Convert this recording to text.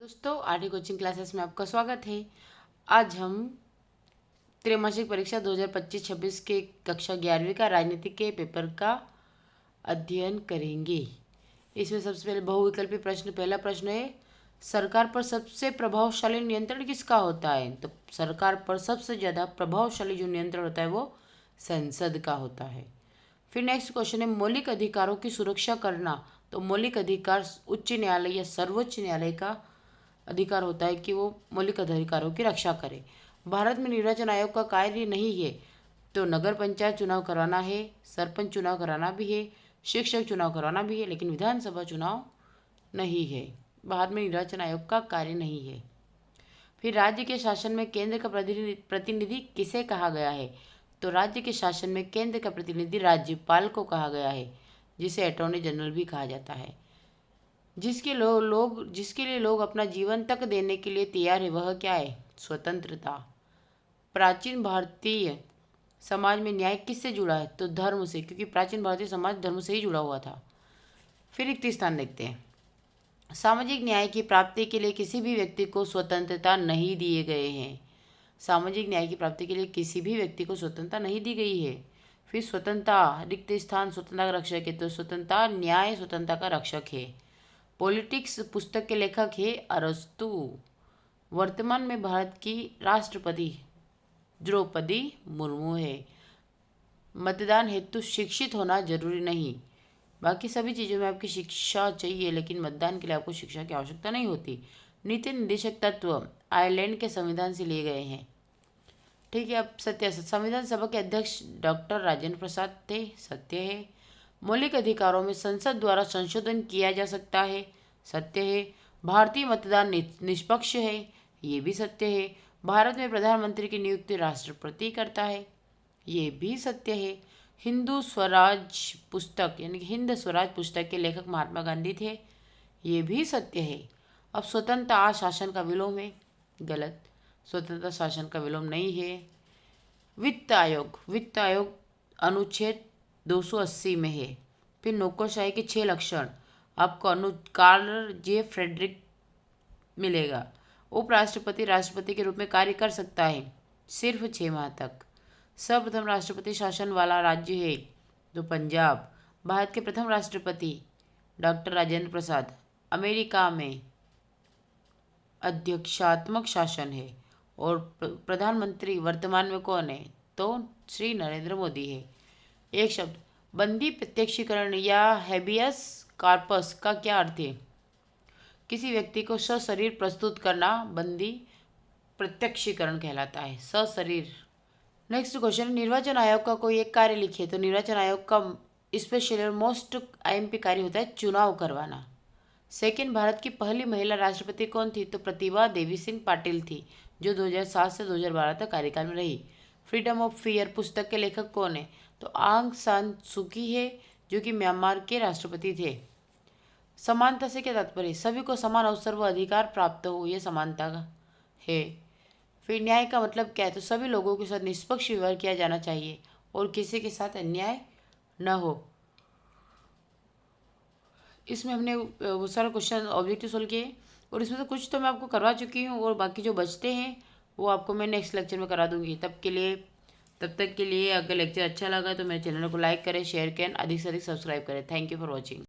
दोस्तों, RD coaching classes में आपका स्वागत है। आज हम त्रैमासिक परीक्षा 2025-26 के कक्षा 11वीं का राजनीति के पेपर का अध्ययन करेंगे। इसमें सबसे पहले बहुविकल्पी प्रश्न। पहला प्रश्न है, सरकार पर सबसे प्रभावशाली नियंत्रण किसका होता है? तो सरकार पर सबसे ज़्यादा प्रभावशाली जो नियंत्रण होता है वो संसद का होता है। फिर नेक्स्ट क्वेश्चन है, मौलिक अधिकारों की सुरक्षा करना। तो मौलिक अधिकार उच्च न्यायालय या सर्वोच्च न्यायालय का अधिकार होता है कि वो मौलिक अधिकारों की रक्षा करे। भारत में निर्वाचन आयोग का कार्य नहीं है। तो नगर पंचायत चुनाव कराना है, सरपंच चुनाव कराना भी है, शिक्षक चुनाव कराना भी है, लेकिन विधानसभा चुनाव नहीं है। भारत में निर्वाचन आयोग का कार्य नहीं है। फिर राज्य के शासन में केंद्र का प्रतिनिधि किसे कहा गया है? तो राज्य के शासन में केंद्र का प्रतिनिधि राज्यपाल को कहा गया है, जिसे अटॉर्नी जनरल भी कहा जाता है। जिसके लिए लोग अपना जीवन तक देने के लिए तैयार है, वह क्या है? स्वतंत्रता। प्राचीन भारतीय समाज में न्याय किससे जुड़ा है? तो धर्म से, क्योंकि प्राचीन भारतीय समाज धर्म से ही जुड़ा हुआ था। फिर 31 स्थान देखते हैं, सामाजिक न्याय की प्राप्ति के लिए किसी भी व्यक्ति को स्वतंत्रता नहीं दिए गए हैं। सामाजिक न्याय की प्राप्ति के लिए किसी भी व्यक्ति को स्वतंत्रता नहीं दी गई है। फिर स्वतंत्रता, रिक्त स्थान स्वतंत्रता का रक्षक है। तो स्वतंत्रता न्याय स्वतंत्रता का रक्षक है। पॉलिटिक्स पुस्तक के लेखक है अरस्तु। वर्तमान में भारत की राष्ट्रपति द्रौपदी मुर्मू है। मतदान हेतु शिक्षित होना जरूरी नहीं। बाकी सभी चीज़ों में आपकी शिक्षा चाहिए, लेकिन मतदान के लिए आपको शिक्षा की आवश्यकता नहीं होती। नीति निर्देशक तत्व आयरलैंड के संविधान से लिए गए हैं। ठीक है। अब सत्य, संविधान सभा के अध्यक्ष डॉक्टर राजेंद्र प्रसाद थे। सत्य है। मौलिक अधिकारों में संसद द्वारा संशोधन किया जा सकता है। सत्य है। भारतीय मतदान निष्पक्ष है। ये भी सत्य है। भारत में प्रधानमंत्री की नियुक्ति राष्ट्रपति करता है। ये भी सत्य है। हिंदू स्वराज पुस्तक यानी कि हिंद स्वराज पुस्तक के लेखक महात्मा गांधी थे। ये भी सत्य है। अब स्वतंत्रता शासन का विलोम है। गलत। स्वतंत्रता शासन का विलोम नहीं है। वित्त आयोग अनुच्छेद 280 में है। फिर नौकरशाही के 6 लक्षण आपको कार्ल जे फ्रेडरिक मिलेगा। उपराष्ट्रपति राष्ट्रपति के रूप में कार्य कर सकता है सिर्फ 6 माह तक। सर्वप्रथम राष्ट्रपति शासन वाला राज्य है तो पंजाब। भारत के प्रथम राष्ट्रपति डॉक्टर राजेंद्र प्रसाद। अमेरिका में अध्यक्षात्मक शासन है। और प्रधानमंत्री वर्तमान में कौन है? तो श्री नरेंद्र मोदी है। एक शब्द, बंदी प्रत्यक्षीकरण या हैबियस कार्पस का क्या अर्थ है? किसी व्यक्ति को सशरीर प्रस्तुत करना बंदी प्रत्यक्षीकरण कहलाता है। सशरीर। नेक्स्ट क्वेश्चन, निर्वाचन आयोग का कोई एक कार्य लिखिए। तो निर्वाचन आयोग का स्पेशल और मोस्ट आईएमपी कार्य होता है चुनाव करवाना। सेकेंड, भारत की पहली महिला राष्ट्रपति कौन थी? तो प्रतिभा देवी सिंह पाटिल थी, जो 2007 से 2012 तक कार्यकाल में रही। फ्रीडम ऑफ फियर पुस्तक के लेखक कौन है? तो आंग सान सूकी है, जो कि म्यांमार के राष्ट्रपति थे। समानता से क्या तात्पर्य? सभी को समान अवसर व अधिकार प्राप्त हो, यह समानता है। फिर न्याय का मतलब क्या है? तो सभी लोगों के साथ निष्पक्ष व्यवहार किया जाना चाहिए और किसी के साथ अन्याय न हो। इसमें हमने वो सारा क्वेश्चन ऑब्जेक्टिव सोल्व किए और इसमें से कुछ तो मैं आपको करवा चुकी हूँ और बाकी जो बचते हैं वो आपको मैं नेक्स्ट लेक्चर में करा दूंगी। तब तक के लिए अगर लेक्चर अच्छा लगा तो मेरे चैनल को लाइक करें, शेयर करें, अधिक से अधिक सब्सक्राइब करें। Thank you for watching.